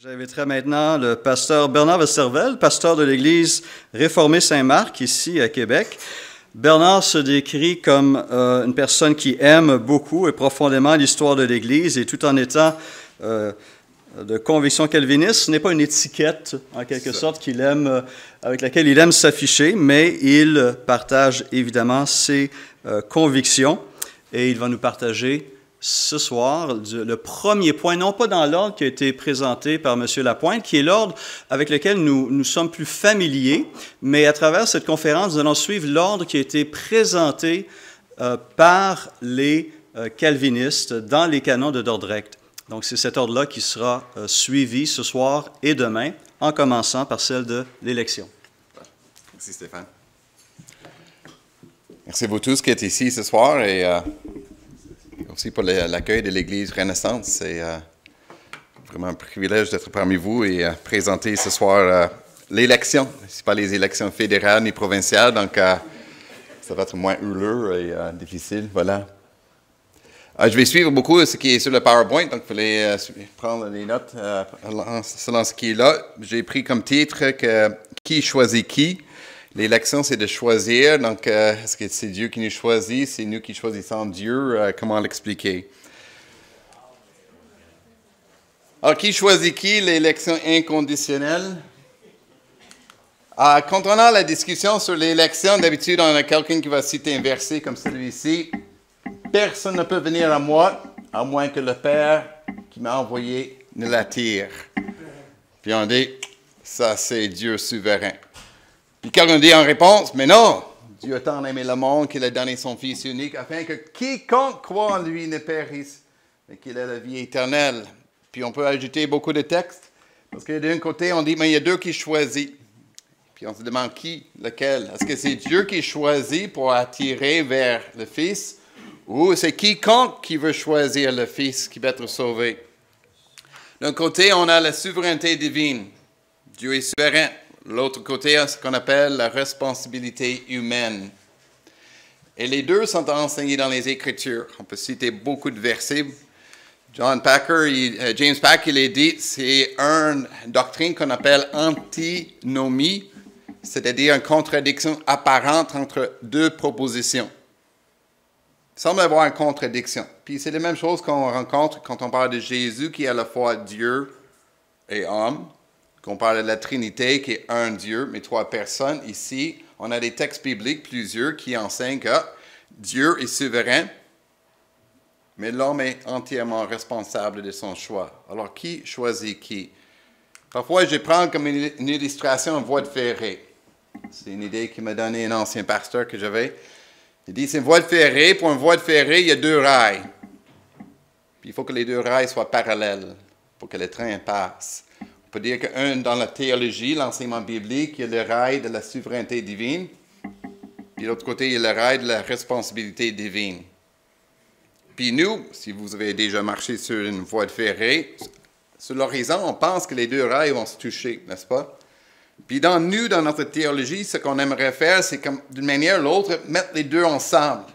J'inviterai maintenant le pasteur Bernard Westervelt, pasteur de l'Église réformée Saint-Marc, ici à Québec. Bernard se décrit comme une personne qui aime beaucoup et profondément l'histoire de l'Église et tout en étant de conviction calviniste, ce n'est pas une étiquette, en quelque sorte, qu'il aime, avec laquelle il aime s'afficher, mais il partage évidemment ses convictions et il va nous partager ce soir le premier point, non pas dans l'ordre qui a été présenté par M. Lapointe, qui est l'ordre avec lequel nous sommes plus familiers, mais à travers cette conférence, nous allons suivre l'ordre qui a été présenté par les calvinistes dans les canons de Dordrecht. Donc, c'est cet ordre-là qui sera suivi ce soir et demain, en commençant par celle de l'élection. Merci Stéphane. Merci à vous tous qui êtes ici ce soir et aussi pour l'accueil de l'Église Renaissance. C'est vraiment un privilège d'être parmi vous et présenter ce soir l'élection. Ce n'est pas les élections fédérales ni provinciales, donc ça va être moins houleux et difficile. Voilà. Je vais suivre beaucoup ce qui est sur le PowerPoint, donc il fallait prendre les notes selon ce qui est là. J'ai pris comme titre que qui choisit qui. L'élection, c'est de choisir. Donc, est-ce que c'est Dieu qui nous choisit? C'est nous qui choisissons Dieu? Comment l'expliquer? Alors, qui choisit qui? L'élection inconditionnelle. Quand on a la discussion sur l'élection, d'habitude, on a quelqu'un qui va citer un verset comme celui-ci. Personne ne peut venir à moi, à moins que le Père qui m'a envoyé ne l'attire. Puis on dit, ça c'est Dieu souverain. Puis quelqu'un dit en réponse, mais non, Dieu a tant aimé le monde qu'il a donné son Fils unique, afin que quiconque croit en lui ne périsse, mais qu'il ait la vie éternelle. Puis on peut ajouter beaucoup de textes, parce que d'un côté on dit, mais il y a deux qui choisissent. Puis on se demande qui, lequel. Est-ce que c'est Dieu qui choisit pour attirer vers le Fils? Ou c'est quiconque qui veut choisir le Fils qui va être sauvé. D'un côté, on a la souveraineté divine. Dieu est souverain. L'autre côté, c'est ce qu'on appelle la responsabilité humaine. Et les deux sont enseignés dans les Écritures. On peut citer beaucoup de versets. James Packer, il a dit, c'est une doctrine qu'on appelle antinomie, c'est-à-dire une contradiction apparente entre deux propositions. Il semble y avoir une contradiction. Puis c'est la même chose qu'on rencontre quand on parle de Jésus qui est à la fois Dieu et homme, qu'on parle de la Trinité qui est un Dieu, mais trois personnes. Ici, on a des textes bibliques, plusieurs, qui enseignent que Dieu est souverain, mais l'homme est entièrement responsable de son choix. Alors, qui choisit qui? Parfois, je prends comme une illustration une voie de ferrée. C'est une idée qui m'a donné un ancien pasteur que j'avais. Il dit, c'est une voie de ferrée. Pour une voie de ferrée, il y a deux rails. Puis il faut que les deux rails soient parallèles pour que le train passe. On peut dire qu'un, dans la théologie, l'enseignement biblique, il y a le rail de la souveraineté divine. Puis de l'autre côté, il y a le rail de la responsabilité divine. Puis nous, si vous avez déjà marché sur une voie de ferrée, sur l'horizon, on pense que les deux rails vont se toucher, n'est-ce pas? Puis dans notre théologie, ce qu'on aimerait faire, c'est comme d'une manière ou l'autre, mettre les deux ensemble.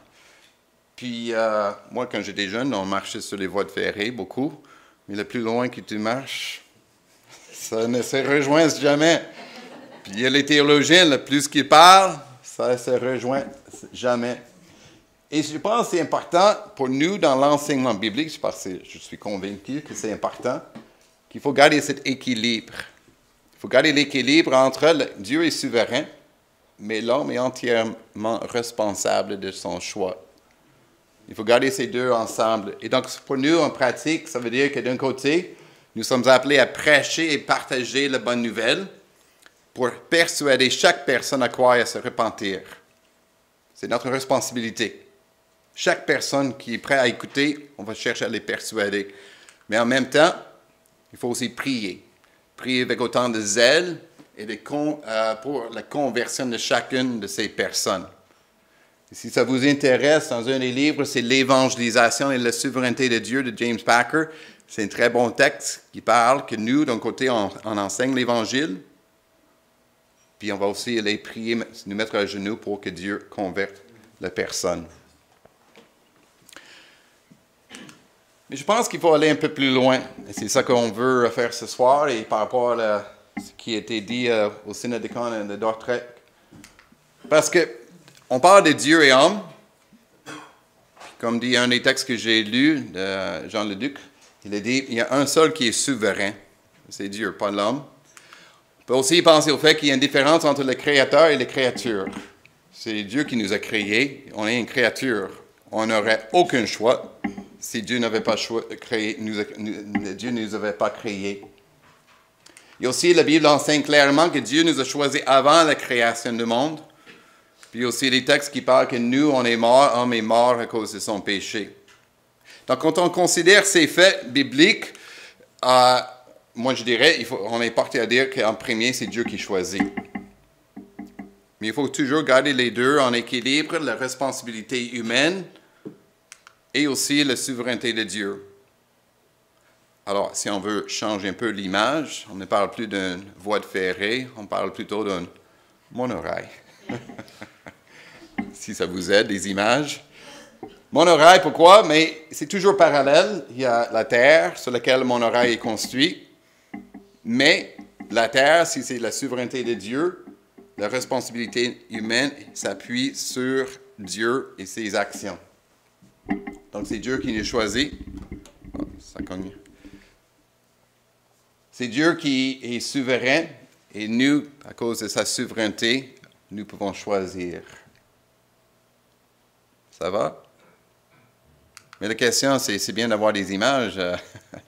Puis moi, quand j'étais jeune, on marchait sur les voies de ferrée beaucoup, mais le plus loin que tu marches, ça ne se rejoint jamais. Puis il y a les théologiens, le plus qu'ils parlent, ça ne se rejoint jamais. Et je pense que c'est important pour nous dans l'enseignement biblique, je suis convaincu que c'est important, qu'il faut garder cet équilibre. Il faut garder l'équilibre entre Dieu est souverain, mais l'homme est entièrement responsable de son choix. Il faut garder ces deux ensemble. Et donc, pour nous, en pratique, ça veut dire que d'un côté, nous sommes appelés à prêcher et partager la bonne nouvelle pour persuader chaque personne à croire et à se repentir. C'est notre responsabilité. Chaque personne qui est prête à écouter, on va chercher à les persuader. Mais en même temps, il faut aussi prier. Prier avec autant de zèle et pour la conversion de chacune de ces personnes. Et si ça vous intéresse, dans un des livres, c'est l'Évangélisation et la souveraineté de Dieu de James Packer. C'est un très bon texte qui parle que nous, d'un côté, on enseigne l'Évangile, puis on va aussi aller prier, nous mettre à genoux pour que Dieu converte la personne. Mais je pense qu'il faut aller un peu plus loin. Et c'est ça qu'on veut faire ce soir et par rapport à ce qui a été dit au synode de Dordrecht. Parce que on parle de Dieu et homme. Comme dit un des textes que j'ai lus de Jean le Duc, il a dit, il y a un seul qui est souverain. C'est Dieu, pas l'homme. On peut aussi penser au fait qu'il y a une différence entre le Créateur et les créatures. C'est Dieu qui nous a créés. On est une créature. On n'aurait aucun choix si Dieu n'avait pas créé, Dieu ne nous avait pas créés. Et aussi, la Bible enseigne clairement que Dieu nous a choisis avant la création du monde. Puis aussi des textes qui parlent que nous, on est morts, homme est mort à cause de son péché. Donc, quand on considère ces faits bibliques, moi je dirais, on est porté à dire qu'en premier, c'est Dieu qui choisit. Mais il faut toujours garder les deux en équilibre, la responsabilité humaine et aussi la souveraineté de Dieu. Alors, si on veut changer un peu l'image, on ne parle plus d'une voie de ferrée, on parle plutôt d'un monorail. Si ça vous aide, les images. Monorail, pourquoi? Mais c'est toujours parallèle. Il y a la terre sur laquelle le monorail est construit. Mais la terre, si c'est la souveraineté de Dieu, la responsabilité humaine s'appuie sur Dieu et ses actions. Donc, c'est Dieu qui nous choisit. Oh, ça cogne. C'est Dieu qui est souverain et nous, à cause de sa souveraineté, nous pouvons choisir. Ça va? Mais la question, c'est bien d'avoir des images,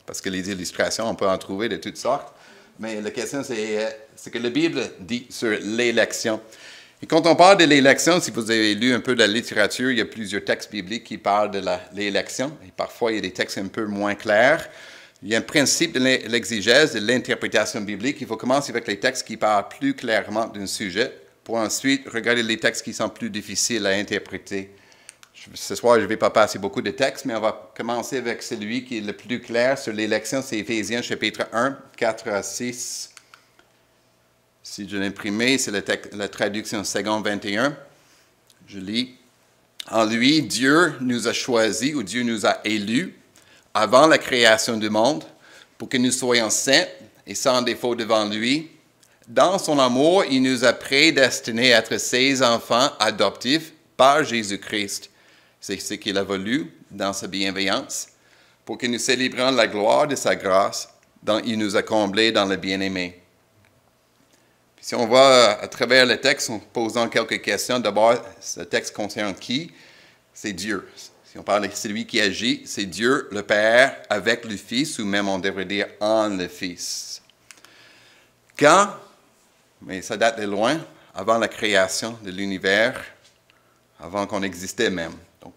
parce que les illustrations, on peut en trouver de toutes sortes. Mais la question, c'est ce que la Bible dit sur l'élection. Et quand on parle de l'élection, si vous avez lu un peu de la littérature, il y a plusieurs textes bibliques qui parlent de l'élection. Et parfois, il y a des textes un peu moins clairs. Il y a un principe de l'exégèse, de l'interprétation biblique. Il faut commencer avec les textes qui parlent plus clairement d'un sujet, pour ensuite regarder les textes qui sont plus difficiles à interpréter. Ce soir, je ne vais pas passer beaucoup de textes, mais on va commencer avec celui qui est le plus clair sur l'élection. C'est Éphésiens chapitre 1, 4 à 6. Si je l'ai imprimé, c'est la traduction seconde 21. Je lis. En lui, Dieu nous a choisis, ou Dieu nous a élus, avant la création du monde, pour que nous soyons saints et sans défaut devant lui. Dans son amour, il nous a prédestinés à être ses enfants adoptifs par Jésus-Christ. C'est ce qu'il a voulu dans sa bienveillance, pour que nous célébrions la gloire de sa grâce, dont il nous a comblés dans le bien-aimé. Puis si on va à travers le texte en posant quelques questions, d'abord, ce texte concerne qui? C'est Dieu. Si on parle de celui qui agit, c'est Dieu, le Père, avec le Fils, ou même on devrait dire en le Fils. Quand? Mais ça date de loin, avant la création de l'univers, avant qu'on existait même. Donc,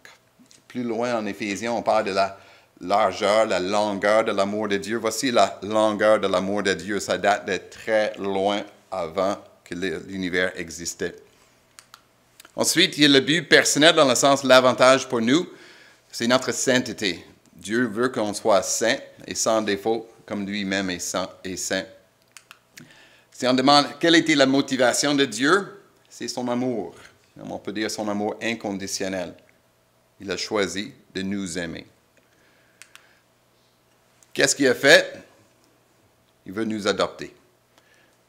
plus loin en Éphésiens, on parle de la largeur, la longueur de l'amour de Dieu. Voici la longueur de l'amour de Dieu. Ça date de très loin avant que l'univers existait. Ensuite, il y a le but personnel dans le sens l'avantage pour nous, c'est notre sainteté. Dieu veut qu'on soit saint et sans défaut, comme lui-même est saint. Si on demande quelle était la motivation de Dieu, c'est son amour. On peut dire son amour inconditionnel. Il a choisi de nous aimer. Qu'est-ce qu'il a fait? Il veut nous adopter.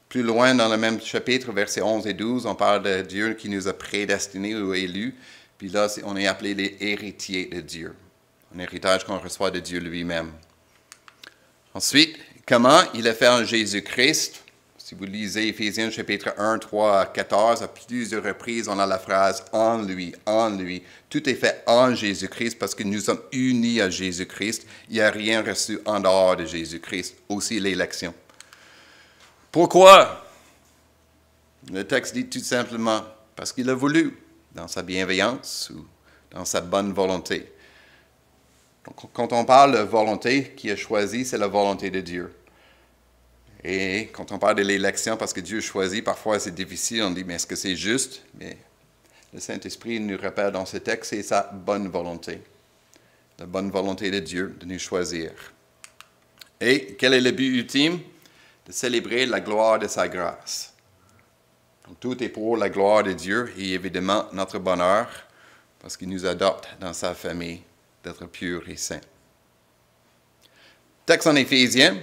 Plus loin dans le même chapitre, versets 11 et 12, on parle de Dieu qui nous a prédestinés ou élus. Puis là, on est appelé les héritiers de Dieu. Un héritage qu'on reçoit de Dieu lui-même. Ensuite, comment il a fait en Jésus-Christ? Si vous lisez Éphésiens chapitre 1, 3 à 14, à plusieurs reprises, on a la phrase « en lui ». Tout est fait en Jésus-Christ parce que nous sommes unis à Jésus-Christ. Il n'y a rien reçu en dehors de Jésus-Christ, aussi l'élection. Pourquoi? Le texte dit tout simplement parce qu'il a voulu, dans sa bienveillance ou dans sa bonne volonté. Donc, quand on parle de volonté qui a choisi, c'est la volonté de Dieu. Et quand on parle de l'élection, parce que Dieu choisit, parfois c'est difficile, on dit, mais est-ce que c'est juste? Mais le Saint-Esprit nous rappelle dans ce texte, c'est sa bonne volonté. La bonne volonté de Dieu de nous choisir. Et quel est le but ultime? De célébrer la gloire de sa grâce. Donc, tout est pour la gloire de Dieu et évidemment notre bonheur, parce qu'il nous adopte dans sa famille d'être purs et saints. Texte en Éphésiens.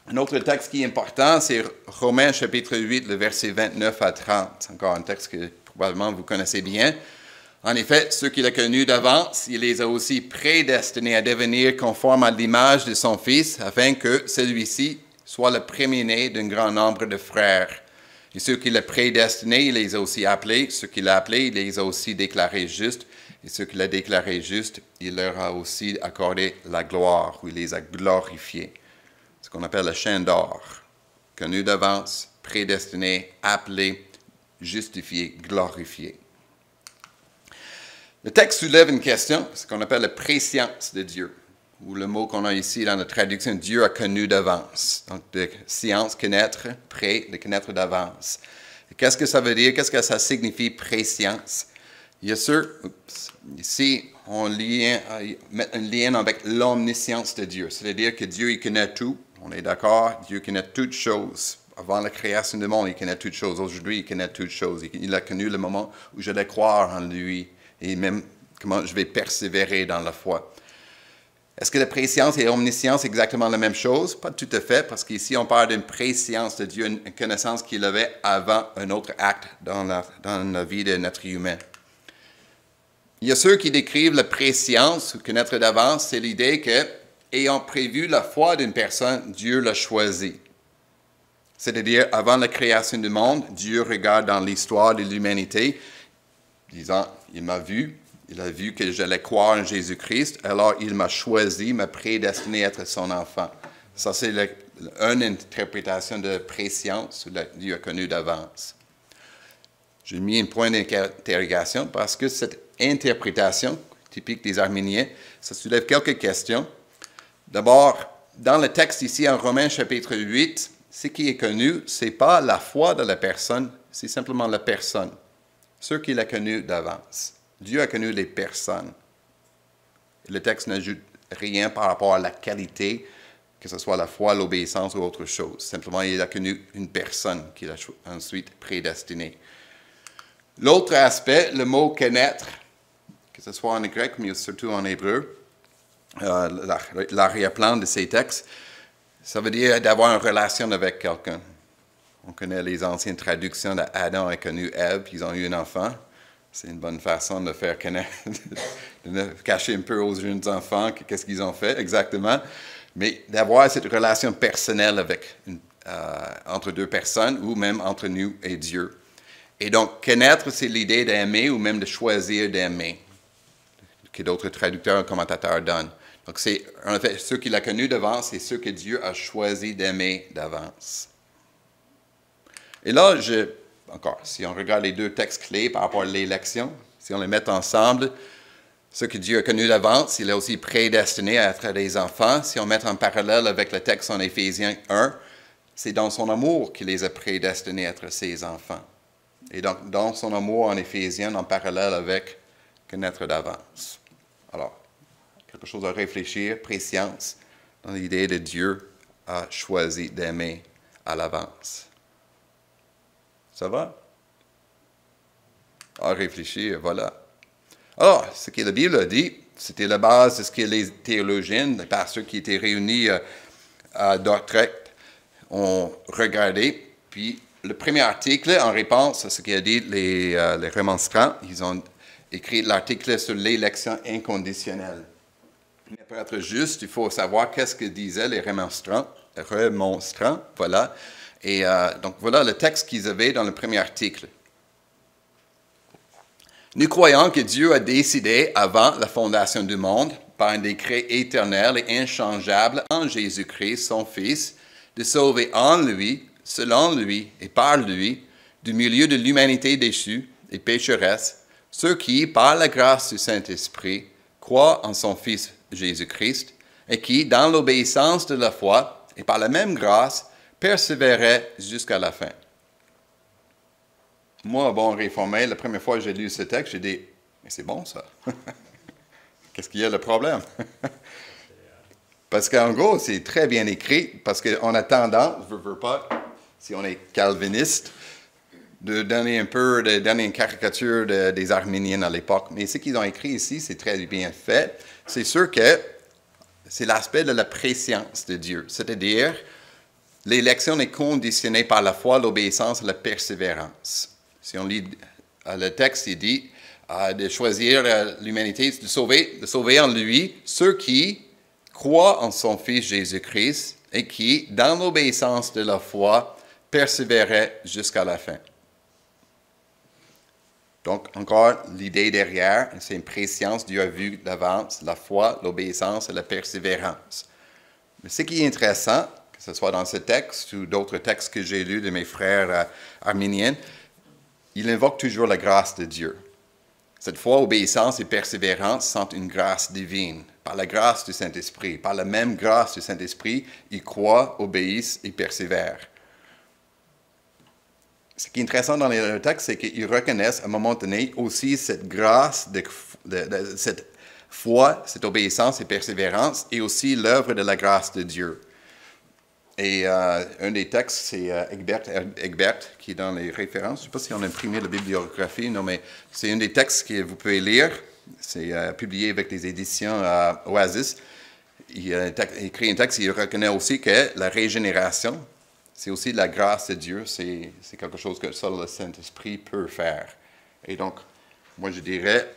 Un autre texte qui est important, c'est Romains chapitre 8, le verset 29 à 30. Encore un texte que probablement vous connaissez bien. En effet, ceux qu'il a connus d'avance, il les a aussi prédestinés à devenir conformes à l'image de son Fils, afin que celui-ci soit le premier-né d'un grand nombre de frères. Et ceux qu'il a prédestinés, il les a aussi appelés. Ceux qu'il a appelés, il les a aussi déclarés justes. Et ceux qu'il a déclarés justes, il leur a aussi accordé la gloire, ou il les a glorifiés. Ce qu'on appelle la chaîne d'or. Connu d'avance, prédestiné, appelé, justifié, glorifié. Le texte soulève une question, ce qu'on appelle la préscience de Dieu, ou le mot qu'on a ici dans la traduction, Dieu a connu d'avance. Donc, de science, connaître, pré, de connaître d'avance. Qu'est-ce que ça veut dire? Qu'est-ce que ça signifie, préscience? Il y a ici, on met un lien avec l'omniscience de Dieu, c'est-à-dire que Dieu, il connaît tout, on est d'accord, Dieu connaît toutes choses. Avant la création du monde, il connaît toutes choses. Aujourd'hui, il connaît toutes choses. Il a connu le moment où je vais croire en lui. Et même comment je vais persévérer dans la foi. Est-ce que la préscience et l'omniscience exactement la même chose? Pas tout à fait, parce qu'ici on parle d'une préscience de Dieu, une connaissance qu'il avait avant un autre acte dans la vie de notre humain. Il y a ceux qui décrivent la préscience ou connaître d'avance, c'est l'idée que, ayant prévu la foi d'une personne, Dieu l'a choisi. C'est-à-dire, avant la création du monde, Dieu regarde dans l'histoire de l'humanité, disant, il m'a vu, il a vu que j'allais croire en Jésus-Christ, alors il m'a choisi, m'a prédestiné à être son enfant. Ça, c'est une interprétation de préscience, Dieu a connu d'avance. J'ai mis un point d'interrogation parce que cette interprétation, typique des Arméniens, ça soulève quelques questions. D'abord, dans le texte ici, en Romains chapitre 8, ce qui est connu, ce n'est pas la foi de la personne, c'est simplement la personne. Ceux qu'il a connus d'avance. Dieu a connu les personnes. Le texte n'ajoute rien par rapport à la qualité, que ce soit la foi, l'obéissance ou autre chose. Simplement, il a connu une personne qu'il a ensuite prédestinée. L'autre aspect, le mot « connaître », que ce soit en grec, mais surtout en hébreu, l'arrière-plan de ces textes, ça veut dire d'avoir une relation avec quelqu'un. On connaît les anciennes traductions d'Adam a connu Ève, ils ont eu un enfant. C'est une bonne façon de faire connaître, de cacher un peu aux jeunes enfants qu'est-ce qu'ils ont fait exactement. Mais d'avoir cette relation personnelle entre deux personnes ou même entre nous et Dieu. Et donc, connaître, c'est l'idée d'aimer ou même de choisir d'aimer, que d'autres traducteurs et commentateurs donnent. Donc, c'est en fait ceux qu'il a connus d'avance, c'est ceux que Dieu a choisi d'aimer d'avance. Et là, encore, si on regarde les deux textes clés par rapport à l'élection, si on les met ensemble, ce que Dieu a connu d'avance, il a aussi prédestiné à être des enfants. Si on met en parallèle avec le texte en Éphésiens 1, c'est dans son amour qu'il les a prédestinés à être ses enfants. Et donc, dans son amour en Éphésiens, en parallèle avec connaître d'avance. Alors, quelque chose à réfléchir, préscience, dans l'idée de Dieu a choisi d'aimer à l'avance. Ça va? À réfléchir, voilà. Alors, ce que la Bible a dit, c'était la base de ce que les théologiens, les pasteurs qui étaient réunis à Dordrecht ont regardé. Puis, le premier article, en réponse à ce qu'a dit les remonstrants, ils ont écrit l'article sur l'élection inconditionnelle. Pour être juste, il faut savoir qu'est-ce que disaient les remonstrants, voilà. Et donc, voilà le texte qu'ils avaient dans le premier article. Nous croyons que Dieu a décidé, avant la fondation du monde, par un décret éternel et inchangeable en Jésus-Christ, son Fils, de sauver en lui, selon lui et par lui, du milieu de l'humanité déchue et pécheresse, ceux qui, par la grâce du Saint-Esprit, croient en son Fils Jésus-Christ, et qui, dans l'obéissance de la foi, et par la même grâce, persévérait jusqu'à la fin. Moi, bon réformé, la première fois que j'ai lu ce texte, j'ai dit, mais c'est bon ça. Qu'est-ce qu'il y a le problème? Parce qu'en gros, c'est très bien écrit, parce qu'on a tendance, veux pas, si on est calviniste, de donner une caricature des Arméniens à l'époque. Mais ce qu'ils ont écrit ici, c'est très bien fait. C'est sûr que c'est l'aspect de la préscience de Dieu. C'est-à-dire, l'élection est conditionnée par la foi, l'obéissance et la persévérance. Si on lit le texte, il dit de choisir l'humanité, de sauver en lui ceux qui croient en son Fils Jésus-Christ et qui, dans l'obéissance de la foi, persévéraient jusqu'à la fin. Donc, encore, l'idée derrière, c'est une préscience, Dieu a vu d'avance, la foi, l'obéissance et la persévérance. Mais ce qui est intéressant, que ce soit dans ce texte ou d'autres textes que j'ai lus de mes frères arméniens, il invoque toujours la grâce de Dieu. Cette foi, obéissance et persévérance sont une grâce divine, par la grâce du Saint-Esprit. Par la même grâce du Saint-Esprit, ils croient, obéissent et persévèrent. Ce qui est intéressant dans le texte, c'est qu'ils reconnaissent à un moment donné aussi cette grâce, cette foi, cette obéissance et persévérance, et aussi l'œuvre de la grâce de Dieu. Et un des textes, c'est Egbert, qui est dans les références. Je ne sais pas si on a imprimé la bibliographie, non, mais c'est un des textes que vous pouvez lire. C'est publié avec des éditions Oasis. Il a écrit un texte, il reconnaît aussi que la régénération, c'est aussi la grâce de Dieu, c'est quelque chose que seul le Saint-Esprit peut faire. Et donc, moi je dirais,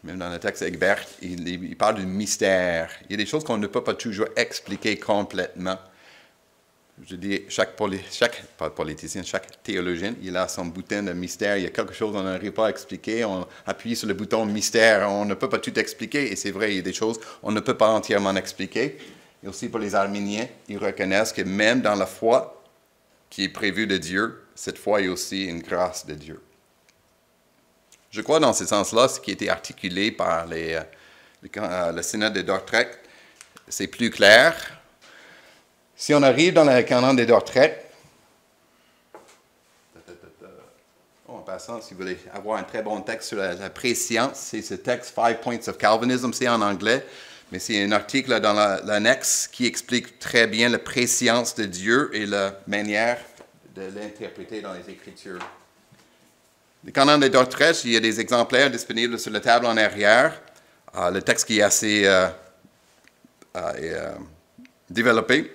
même dans le texte Egbert, il parle du mystère. Il y a des choses qu'on ne peut pas toujours expliquer complètement. Je dis, chaque théologien, il a son bouton de mystère. Il y a quelque chose qu'on n'arrive pas à expliquer. On appuie sur le bouton mystère. On ne peut pas tout expliquer. Et c'est vrai, il y a des choses qu'on ne peut pas entièrement expliquer. Et aussi pour les Arméniens, ils reconnaissent que même dans la foi qui est prévue de Dieu, cette foi est aussi une grâce de Dieu. Je crois dans ce sens-là, ce qui a été articulé par le Synode de Dordrecht, c'est plus clair. Si on arrive dans le canon de Dordrecht, en passant, si vous voulez avoir un très bon texte sur la préscience, c'est ce texte, 5 Points of Calvinism, c'est en anglais, mais c'est un article dans l'annexe qui explique très bien la préscience de Dieu et la manière de l'interpréter dans les Écritures. Le canon de Dordrecht, il y a des exemplaires disponibles sur la table en arrière. Le texte qui est assez développé.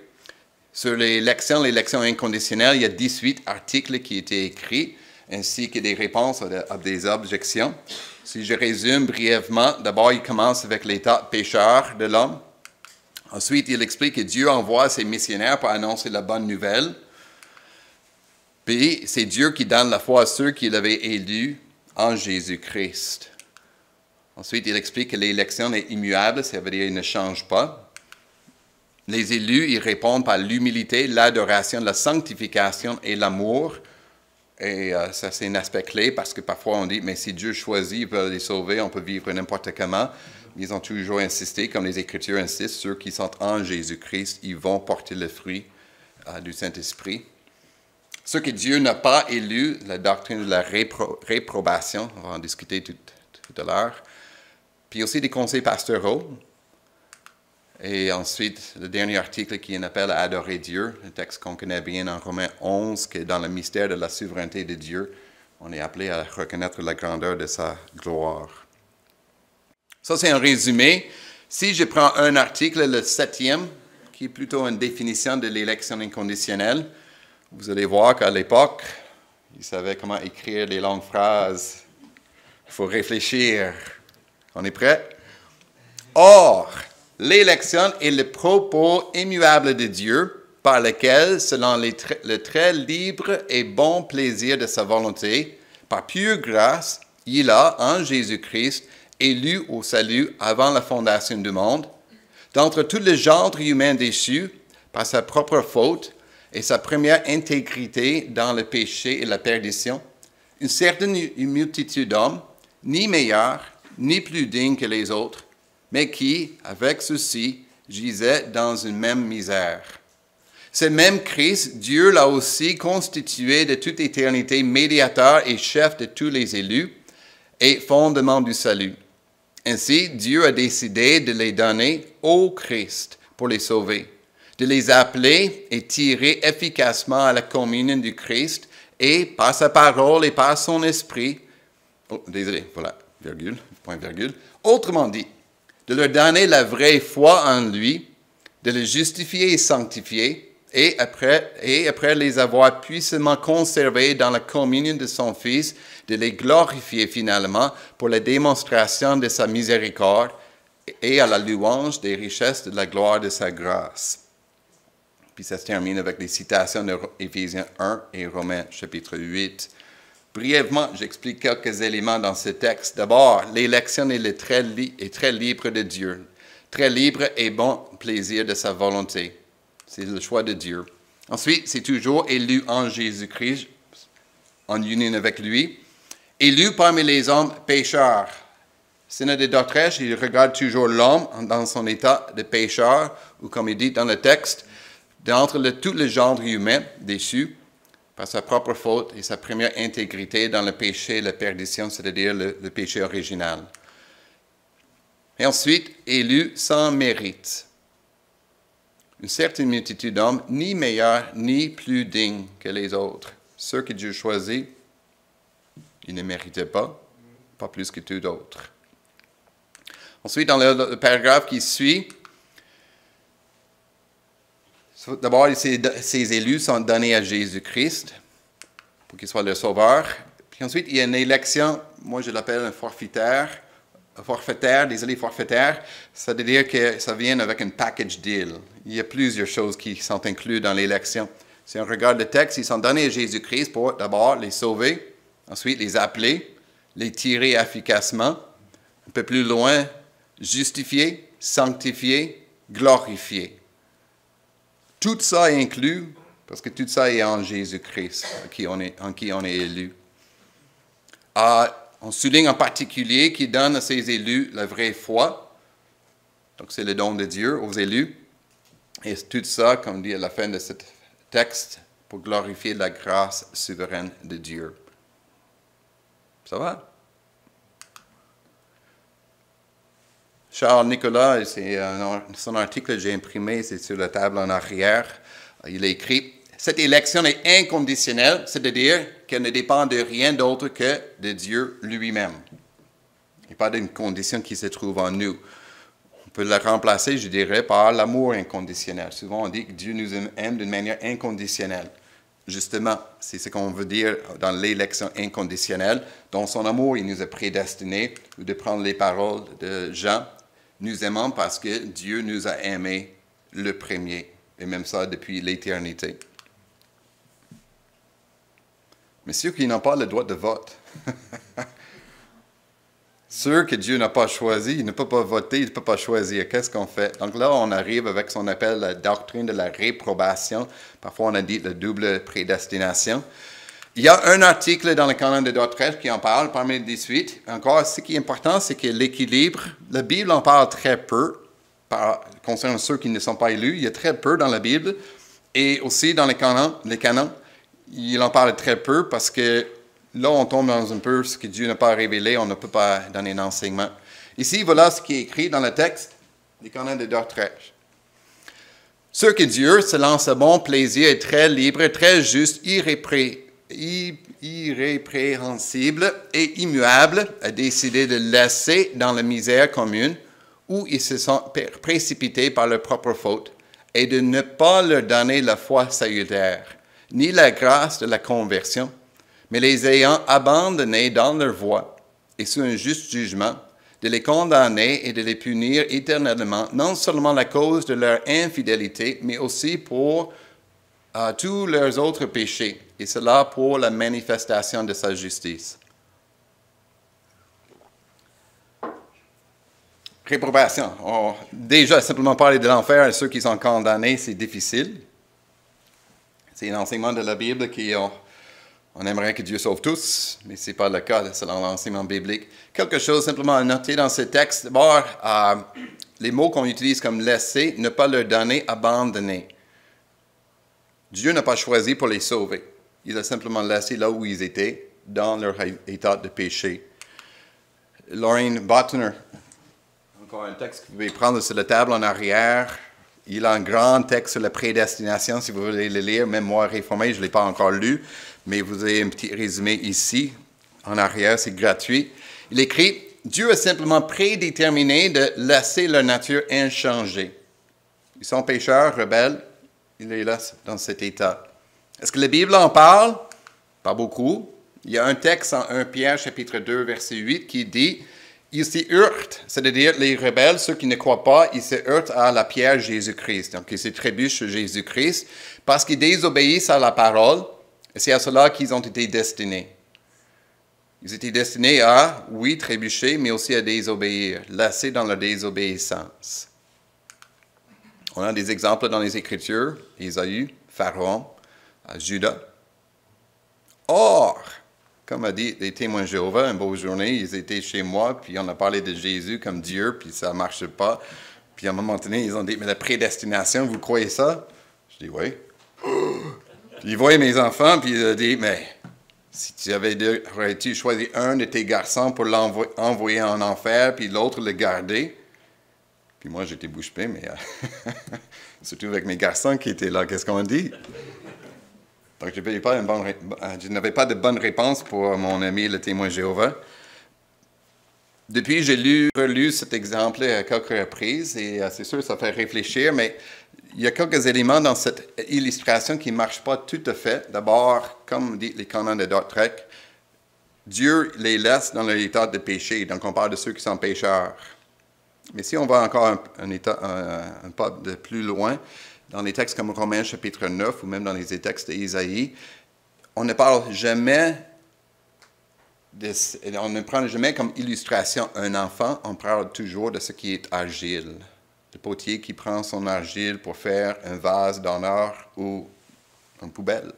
Sur l'élection inconditionnelle, il y a 18 articles qui ont été écrits, ainsi que des réponses à des objections. Si je résume brièvement, d'abord, il commence avec l'état pécheur de l'homme. Ensuite, il explique que Dieu envoie ses missionnaires pour annoncer la bonne nouvelle. Puis, c'est Dieu qui donne la foi à ceux qu'il avait élus en Jésus-Christ. Ensuite, il explique que l'élection est immuable, ça veut dire qu'il ne change pas. Les élus, ils répondent par l'humilité, l'adoration, la sanctification et l'amour. Et ça, c'est un aspect clé parce que parfois on dit, mais si Dieu choisit, il veut les sauver, on peut vivre n'importe comment. Ils ont toujours insisté, comme les Écritures insistent, ceux qui sont en Jésus-Christ, ils vont porter le fruit du Saint-Esprit. Ceux que Dieu n'a pas élus, la doctrine de la réprobation, on va en discuter tout à l'heure. Puis aussi des conseils pastoraux. Et ensuite, le dernier article qui est un appel à adorer Dieu, le texte qu'on connaît bien en Romains 11, que dans le mystère de la souveraineté de Dieu, on est appelé à reconnaître la grandeur de sa gloire. Ça, c'est un résumé. Si je prends un article, le 7e, qui est plutôt une définition de l'élection inconditionnelle, vous allez voir qu'à l'époque, ils savaient comment écrire des longues phrases. Il faut réfléchir. On est prêt? Or, l'élection est le propos immuable de Dieu par lequel, selon le très libre et bon plaisir de sa volonté, par pure grâce, il a, en Jésus-Christ, élu au salut avant la fondation du monde, d'entre tout le genre humain déchu par sa propre faute et sa première intégrité dans le péché et la perdition, une certaine multitude d'hommes, ni meilleurs, ni plus dignes que les autres, mais qui, avec ceux-ci, gisaient dans une même misère. Ce même Christ, Dieu l'a aussi constitué de toute éternité médiateur et chef de tous les élus et fondement du salut. Ainsi, Dieu a décidé de les donner au Christ pour les sauver, de les appeler et tirer efficacement à la communion du Christ et par sa parole et par son esprit, point virgule, autrement dit, de leur donner la vraie foi en lui de les justifier et sanctifier, et après les avoir puissamment conservés dans la communion de son Fils, de les glorifier finalement pour la démonstration de sa miséricorde et à la louange des richesses de la gloire de sa grâce. Puis ça se termine avec les citations de Éphésiens 1 et Romains chapitre 8. Brièvement, j'explique quelques éléments dans ce texte. D'abord, l'élection est très libre de Dieu, très libre et bon plaisir de sa volonté. C'est le choix de Dieu. Ensuite, c'est toujours élu en Jésus-Christ, en union avec lui, élu parmi les hommes pécheurs. Synode d'Autriche, il regarde toujours l'homme dans son état de pécheur, ou comme il dit dans le texte, d'entre tout le genre humain déçu par sa propre faute et sa première intégrité dans le péché, la perdition, c'est-à-dire le péché original. Et ensuite, élu sans mérite. Une certaine multitude d'hommes, ni meilleurs, ni plus dignes que les autres. Ceux que Dieu choisit, ils ne méritaient pas plus que tous d'autres. Ensuite, dans le paragraphe qui suit, d'abord, ces élus sont donnés à Jésus-Christ pour qu'il soit le sauveur. Puis ensuite, il y a une élection, moi je l'appelle un forfaitaire, ça veut dire que ça vient avec un package deal. Il y a plusieurs choses qui sont incluses dans l'élection. Si on regarde le texte, ils sont donnés à Jésus-Christ pour d'abord les sauver, ensuite les appeler, les tirer efficacement, un peu plus loin, justifier, sanctifier, glorifier. Tout ça est inclus, parce que tout ça est en Jésus-Christ, en qui on est élu. On souligne en particulier qu'il donne à ses élus la vraie foi. Donc, c'est le don de Dieu aux élus. Et tout ça, comme dit à la fin de ce texte, pour glorifier la grâce souveraine de Dieu. Ça va? Charles Nicolas, c'est son article que j'ai imprimé, c'est sur la table en arrière. Il a écrit « Cette élection est inconditionnelle, c'est-à-dire qu'elle ne dépend de rien d'autre que de Dieu lui-même. Il n'y a pas d'une condition qui se trouve en nous. On peut la remplacer, je dirais, par l'amour inconditionnel. Souvent, on dit que Dieu nous aime d'une manière inconditionnelle. Justement, c'est ce qu'on veut dire dans l'élection inconditionnelle. Dans son amour, il nous a prédestinés, ou de prendre les paroles de Jean, nous aimons parce que Dieu nous a aimés le premier, et même ça depuis l'éternité. Mais ceux qui n'ont pas le droit de vote, ceux que Dieu n'a pas choisis, ils ne peuvent pas voter, ils ne peuvent pas choisir. Qu'est-ce qu'on fait? Donc là, on arrive avec ce qu'on appelle la doctrine de la réprobation. Parfois, on a dit la double prédestination. Il y a un article dans le canon de Dordrecht qui en parle, parmi les 18. Encore, ce qui est important, c'est que l'équilibre, la Bible en parle très peu, concernant ceux qui ne sont pas élus. Il y a très peu dans la Bible. Et aussi dans les canons, il en parle très peu parce que là, on tombe dans un peu ce que Dieu n'a pas révélé, on ne peut pas donner d'enseignement. Ici, voilà ce qui est écrit dans le texte des canons de Dordrecht. Ce que Dieu, selon sa bon plaisir, est très libre, très juste, irrépréhensible et immuable, a décidé de laisser dans la misère commune où ils se sont précipités par leur propre faute et de ne pas leur donner la foi salutaire, ni la grâce de la conversion, mais les ayant abandonnés dans leur voie et sous un juste jugement, de les condamner et de les punir éternellement, non seulement à cause de leur infidélité, mais aussi pour tous leurs autres péchés, et cela pour la manifestation de sa justice. Réprobation. Déjà, simplement parler de l'enfer à ceux qui sont condamnés, c'est difficile. C'est un enseignement de la Bible on aimerait que Dieu sauve tous, mais ce n'est pas le cas selon l'enseignement biblique. Quelque chose simplement à noter dans ce texte. D'abord, les mots qu'on utilise comme laisser, ne pas leur donner, abandonner. Dieu n'a pas choisi pour les sauver. Il a simplement laissé là où ils étaient, dans leur état de péché. Lorraine Bottner, encore un texte que vous pouvez prendre sur la table en arrière. Il a un grand texte sur la prédestination, si vous voulez le lire. Même moi, réformé, je ne l'ai pas encore lu, mais vous avez un petit résumé ici, en arrière, c'est gratuit. Il écrit « Dieu a simplement prédéterminé de laisser leur nature inchangée. » ils sont pécheurs, rebelles, il les laisse dans cet état. Est-ce que la Bible en parle? Pas beaucoup. Il y a un texte en 1 Pierre, chapitre 2, verset 8, qui dit « Ils s'y heurtent », c'est-à-dire les rebelles, ceux qui ne croient pas, ils se heurtent à la pierre Jésus-Christ. Donc, ils se trébuchent sur Jésus-Christ parce qu'ils désobéissent à la parole, et c'est à cela qu'ils ont été destinés. Ils étaient destinés à, oui, trébucher, mais aussi à désobéir, lassés dans la désobéissance. On a des exemples dans les Écritures, Ésaü, Pharaon, Judas. Or, comme a dit les témoins de Jéhovah, une beau journée, ils étaient chez moi, puis on a parlé de Jésus comme Dieu, puis ça ne marche pas. Puis à un moment donné, ils ont dit, mais la prédestination, vous croyez ça? Je dis, oui. Puis ils voyaient mes enfants, puis ils ont dit, mais si tu aurais-tu choisi un de tes garçons pour l'envoyer en enfer, puis l'autre le garder? Puis moi, j'étais bouche bée, mais surtout avec mes garçons qui étaient là, qu'est-ce qu'on dit? Donc, je n'avais pas de bonne réponse pour mon ami, le témoin de Jéhovah. Depuis, j'ai relu cet exemple à quelques reprises, et c'est sûr, ça fait réfléchir, mais il y a quelques éléments dans cette illustration qui ne marchent pas tout à fait. D'abord, comme dit les canons de Dordrecht, Dieu les laisse dans l'état de péché, donc on parle de ceux qui sont pécheurs. Mais si on va encore un pas de plus loin, dans les textes comme Romains chapitre 9 ou même dans les textes d'Ésaïe, on ne parle jamais, on ne prend jamais comme illustration un enfant, on parle toujours de ce qui est argile. Le potier qui prend son argile pour faire un vase d'honneur ou une poubelle.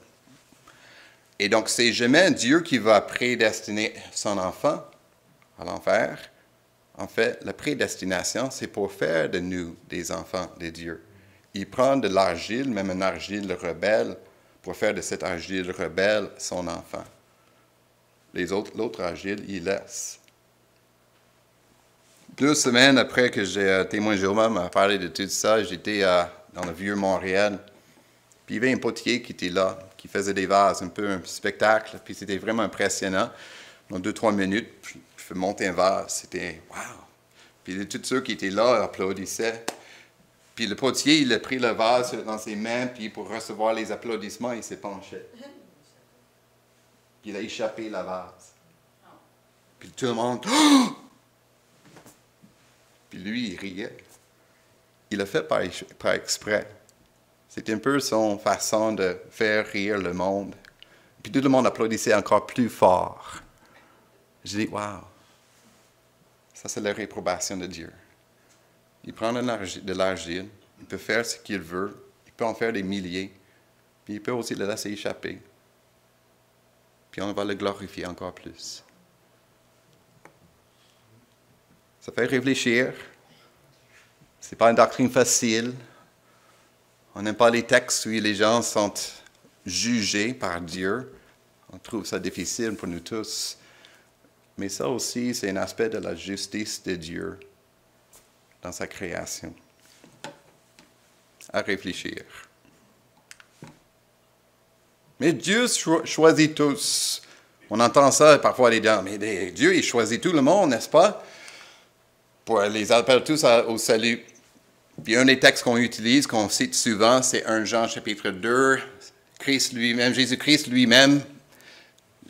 Et donc, c'est jamais Dieu qui va prédestiner son enfant à l'enfer. En fait, la prédestination, c'est pour faire de nous des enfants de Dieu. Il prend de l'argile, même une argile rebelle, pour faire de cette argile rebelle son enfant. L'autre argile, il laisse. 2 semaines après que témoin Jéhovah m'a parlé de tout ça, j'étais dans le vieux Montréal. Puis il y avait un potier qui était là, qui faisait des vases, un peu un spectacle. Puis c'était vraiment impressionnant. Dans 2-3 minutes, je fais monter un vase. C'était « wow ». Puis tous ceux qui étaient là applaudissaient. Puis le potier, il a pris le vase dans ses mains, puis pour recevoir les applaudissements, il s'est penché. Puis il a échappé la vase. Puis tout le monde... Oh! Puis lui, il riait. Il l'a fait par exprès. C'était un peu son façon de faire rire le monde. Puis tout le monde applaudissait encore plus fort. J'ai dit, wow, ça c'est la réprobation de Dieu. Il prend de l'argile, il peut faire ce qu'il veut, il peut en faire des milliers, puis il peut aussi le laisser échapper. Puis on va le glorifier encore plus. Ça fait réfléchir. Ce n'est pas une doctrine facile. On n'aime pas les textes où les gens sont jugés par Dieu. On trouve ça difficile pour nous tous. Mais ça aussi, c'est un aspect de la justice de Dieu dans sa création. À réfléchir. Mais Dieu choisit tous. On entend ça parfois les gens, mais Dieu, il choisit tout le monde, n'est-ce pas? Pour les appeler tous au salut. Puis un des textes qu'on utilise, qu'on cite souvent, c'est 1 Jean chapitre 2. Jésus-Christ lui-même,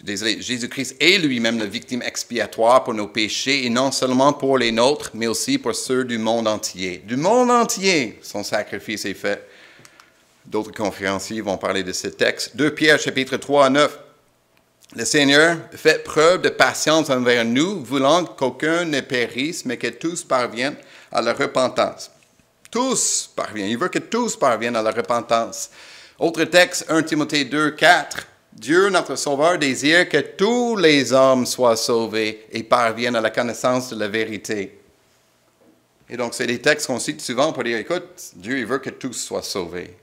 Jésus-Christ est lui-même la victime expiatoire pour nos péchés, et non seulement pour les nôtres, mais aussi pour ceux du monde entier. Du monde entier, son sacrifice est fait. D'autres conférenciers vont parler de ce texte. 2 Pierre chapitre 3 à 9. Le Seigneur fait preuve de patience envers nous, voulant qu'aucun ne périsse, mais que tous parviennent à la repentance. Tous parviennent. Il veut que tous parviennent à la repentance. Autre texte, 1 Timothée 2, 4. Dieu, notre Sauveur, désire que tous les hommes soient sauvés et parviennent à la connaissance de la vérité. Et donc, c'est des textes qu'on cite souvent pour dire, écoute, Dieu, il veut que tous soient sauvés.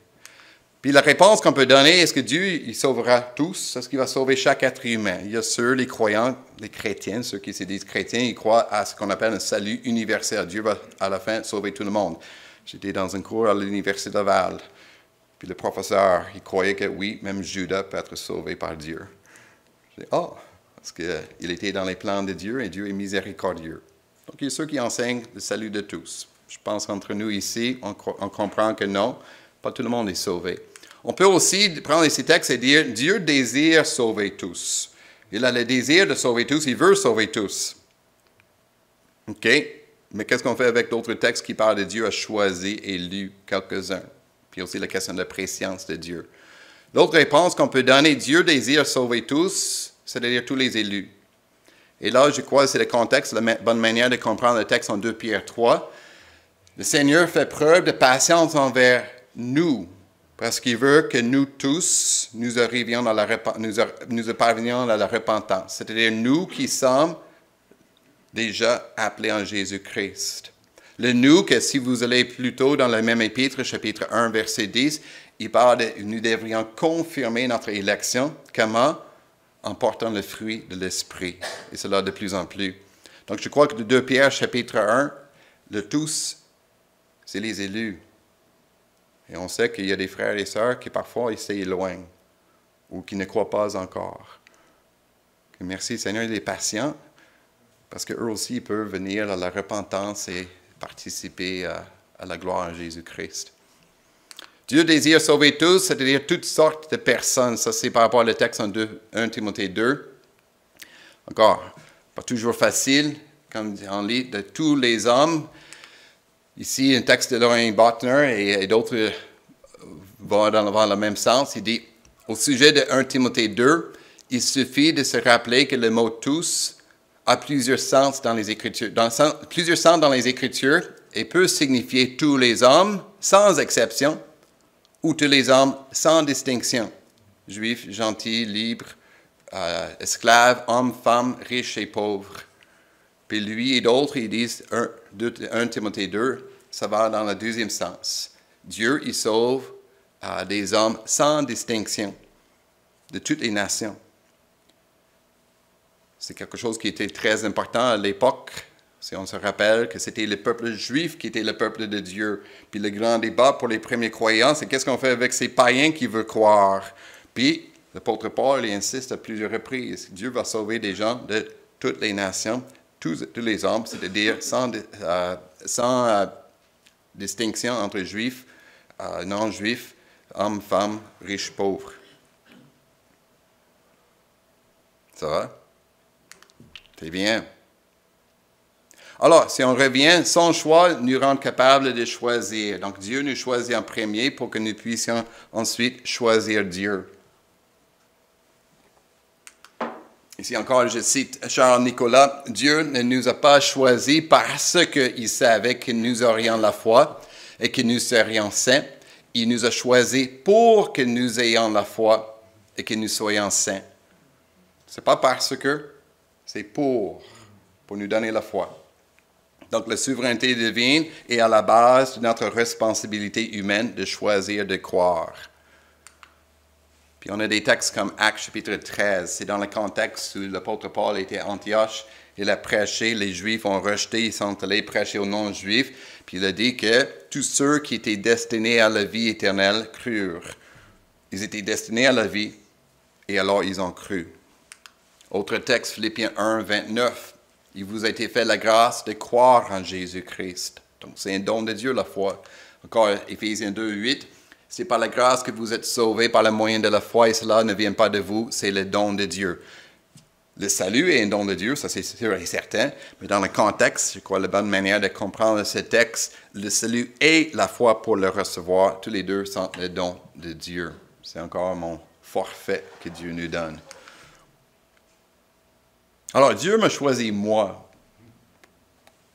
Puis la réponse qu'on peut donner, est-ce que Dieu, il sauvera tous? Est-ce qu'il va sauver chaque être humain? Il y a ceux, les croyants, les chrétiens, ceux qui se disent chrétiens, ils croient à ce qu'on appelle un salut universel. Dieu va, à la fin, sauver tout le monde. J'étais dans un cours à l'Université de Laval. Puis le professeur, il croyait que oui, même Judas peut être sauvé par Dieu. J'ai dit, parce qu'il était dans les plans de Dieu et Dieu est miséricordieux. Donc il y a ceux qui enseignent le salut de tous. Je pense qu'entre nous ici, on comprend que non, pas tout le monde est sauvé. On peut aussi prendre ces textes et dire, Dieu désire sauver tous. Il a le désir de sauver tous, il veut sauver tous. OK? Mais qu'est-ce qu'on fait avec d'autres textes qui parlent de Dieu a choisi et élu quelques-uns? Puis aussi la question de la préscience de Dieu. L'autre réponse qu'on peut donner, Dieu désire sauver tous, c'est-à-dire tous les élus. Et là, je crois que c'est le contexte, la bonne manière de comprendre le texte en 2 Pierre 3. Le Seigneur fait preuve de patience envers nous, parce qu'il veut que nous tous, nous parvenions à la repentance. C'est-à-dire nous qui sommes déjà appelés en Jésus-Christ. Le nous, que si vous allez plus tôt dans le même épître, chapitre 1, verset 10, il parle de nous devrions confirmer notre élection. Comment? En portant le fruit de l'Esprit. Et cela de plus en plus. Donc je crois que de 2 Pierre, chapitre 1, le tous, c'est les élus. Et on sait qu'il y a des frères et sœurs qui parfois ils s'éloignent ou qui ne croient pas encore. Que merci Seigneur, il est patient parce qu'eux aussi ils peuvent venir à la repentance et participer à la gloire en Jésus-Christ. Dieu désire sauver tous, c'est-à-dire toutes sortes de personnes. Ça, c'est par rapport au texte en 1 Timothée 2. Encore, pas toujours facile, comme on lit, de tous les hommes. Ici, un texte de Lorraine Botner et d'autres vont dans le même sens. Il dit, au sujet de 1 Timothée 2, il suffit de se rappeler que le mot « tous » a plusieurs sens dans les Écritures, et peut signifier tous les hommes, sans exception, ou tous les hommes sans distinction, juifs, gentils, libres, esclaves, hommes, femmes, riches et pauvres. Puis lui et d'autres, ils disent 1 Timothée 2, ça va dans le deuxième sens. Dieu, il sauve des hommes sans distinction, de toutes les nations. C'est quelque chose qui était très important à l'époque. Si on se rappelle que c'était le peuple juif qui était le peuple de Dieu. Puis le grand débat pour les premiers croyants, c'est qu'est-ce qu'on fait avec ces païens qui veulent croire. Puis l'apôtre Paul il insiste à plusieurs reprises. Dieu va sauver des gens de toutes les nations, tous les hommes, c'est-à-dire sans distinction entre juifs, non-juifs, hommes, femmes, riches, pauvres. Ça va? C'est bien. Alors, si on revient, son choix nous rend capables de choisir. Donc, Dieu nous choisit en premier pour que nous puissions ensuite choisir Dieu. Ici encore, je cite Charles Nicolas, Dieu ne nous a pas choisis parce qu'il savait que nous aurions la foi et que nous serions saints. Il nous a choisis pour que nous ayons la foi et que nous soyons saints. Ce n'est pas parce que, c'est pour nous donner la foi. Donc, la souveraineté divine est à la base de notre responsabilité humaine de choisir de croire. Puis on a des textes comme Actes chapitre 13. C'est dans le contexte où l'apôtre Paul était à Antioche. Il a prêché, les Juifs ont rejeté, ils sont allés prêcher aux non-Juifs. Puis il a dit que tous ceux qui étaient destinés à la vie éternelle crurent. Ils étaient destinés à la vie et alors ils ont cru. Autre texte, Philippiens 1, 29. Il vous a été fait la grâce de croire en Jésus-Christ. Donc c'est un don de Dieu la foi. Encore Éphésiens 2, 8. C'est par la grâce que vous êtes sauvés par le moyen de la foi et cela ne vient pas de vous, c'est le don de Dieu. Le salut est un don de Dieu, ça c'est sûr et certain, mais dans le contexte, je crois la bonne manière de comprendre ce texte, le salut et la foi pour le recevoir, tous les deux sont le don de Dieu. C'est encore mon forfait que Dieu nous donne. Alors, Dieu m'a choisi moi.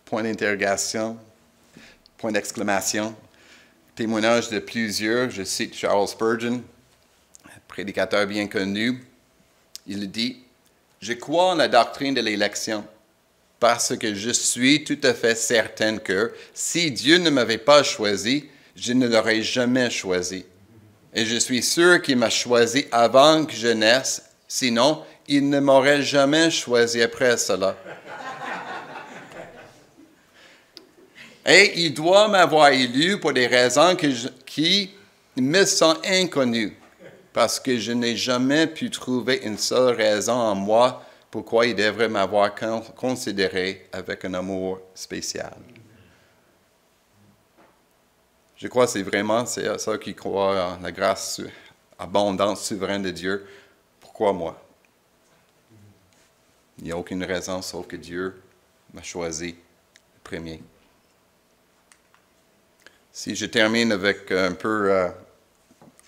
Point d'interrogation, point d'exclamation. Témoignage de plusieurs, je cite Charles Spurgeon, prédicateur bien connu. Il dit, « Je crois en la doctrine de l'élection parce que je suis tout à fait certain que si Dieu ne m'avait pas choisi, je ne l'aurais jamais choisi. Et je suis sûr qu'il m'a choisi avant que je naisse, sinon il ne m'aurait jamais choisi après cela. Et il doit m'avoir élu pour des raisons qui me sont inconnues, parce que je n'ai jamais pu trouver une seule raison en moi pourquoi il devrait m'avoir considéré avec un amour spécial. » Je crois que c'est vraiment ça qui croit en la grâce abondante, souveraine de Dieu. Pourquoi moi? Il n'y a aucune raison sauf que Dieu m'a choisi le premier. Si je termine avec un peu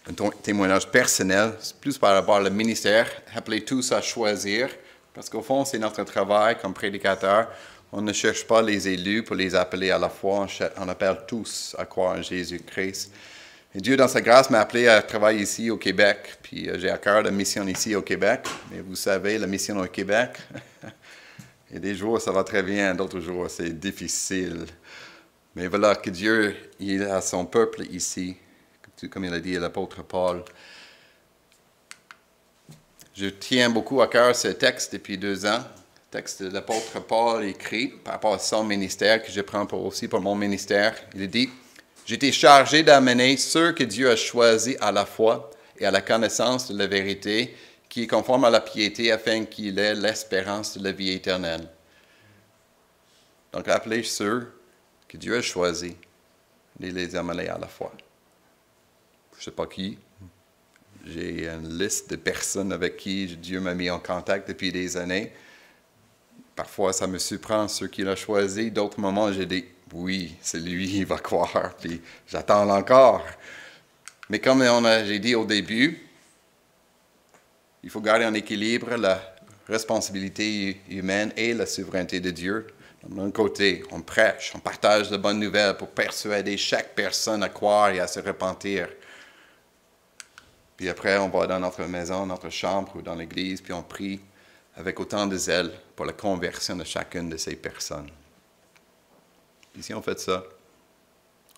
un témoignage personnel, c'est plus par rapport au ministère, appelez tous à choisir, parce qu'au fond, c'est notre travail comme prédicateur. On ne cherche pas les élus pour les appeler à la fois, on appelle tous à croire en Jésus-Christ. Et Dieu, dans sa grâce, m'a appelé à travailler ici au Québec, puis j'ai à cœur la mission ici au Québec. Mais vous savez, la mission au Québec, il y a des jours, ça va très bien, d'autres jours, c'est difficile. Mais voilà, que Dieu, il a son peuple ici, comme il a dit à l'apôtre Paul. Je tiens beaucoup à cœur ce texte depuis 2 ans, le texte de l'apôtre Paul écrit par rapport à son ministère, que je prends aussi pour mon ministère. Il dit, « J'étais chargé d'amener ceux que Dieu a choisis à la foi et à la connaissance de la vérité, qui est conforme à la piété, afin qu'il ait l'espérance de la vie éternelle. » Donc, appelez ceux que Dieu a choisis, et les amener à la foi. Je ne sais pas qui. J'ai une liste de personnes avec qui Dieu m'a mis en contact depuis des années. Parfois, ça me surprend ceux qu'il a choisis. D'autres moments, j'ai dit, oui, c'est lui, il va croire, puis j'attends encore. Mais comme j'ai dit au début, il faut garder en équilibre la responsabilité humaine et la souveraineté de Dieu. D'un côté, on prêche, on partage de bonnes nouvelles pour persuader chaque personne à croire et à se repentir. Puis après, on va dans notre maison, notre chambre ou dans l'église, puis on prie avec autant de zèle pour la conversion de chacune de ces personnes. Puis si on fait ça,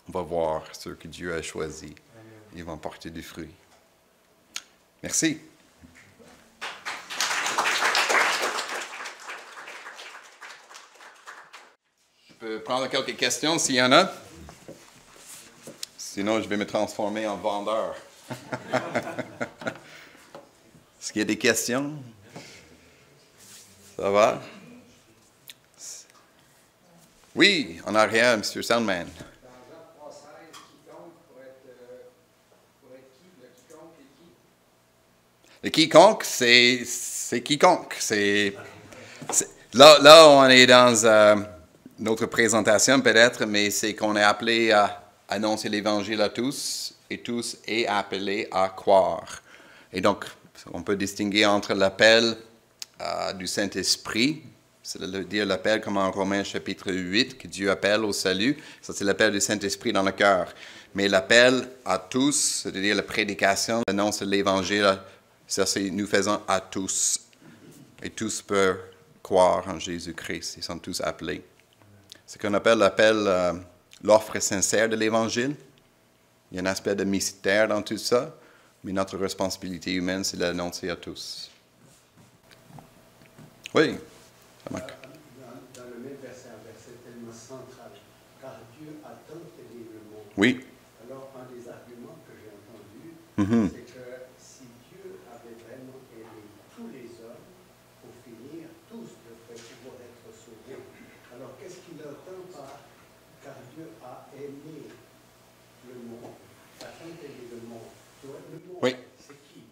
on va voir ceux que Dieu a choisis. Ils vont porter du fruit. Merci. Je peux prendre quelques questions s'il y en a. Sinon, je vais me transformer en vendeur. Est-ce qu'il y a des questions? Ça va? Oui, en arrière, M. Sandman. Le quiconque, c'est quiconque. Là, on est dans notre présentation peut-être, mais c'est qu'on est appelé à annoncer l'Évangile à tous, et tous est appelé à croire. Et donc, on peut distinguer entre l'appel du Saint-Esprit, c'est-à-dire l'appel comme en Romains chapitre 8, que Dieu appelle au salut. Ça, c'est l'appel du Saint-Esprit dans le cœur. Mais l'appel à tous, c'est-à-dire la prédication, l'annonce de l'Évangile, ça, c'est nous faisons à tous. Et tous peuvent croire en Jésus-Christ. Ils sont tous appelés. C'est ce qu'on appelle l'offre sincère de l'Évangile. Il y a un aspect de mystère dans tout ça, mais notre responsabilité humaine, c'est de l'annoncer à tous. Oui. Dans le même verset, un verset tellement central, car Dieu a tant aimé le monde. Oui. Alors, un des arguments que j'ai entendu, c'est que si Dieu avait vraiment aimé tous les hommes, pour finir, tous devraient pouvoir être sauvés. Alors, qu'est-ce qu'il entend par car Dieu a aimé le monde, a tant aimé le monde? Le monde, oui. C'est qui?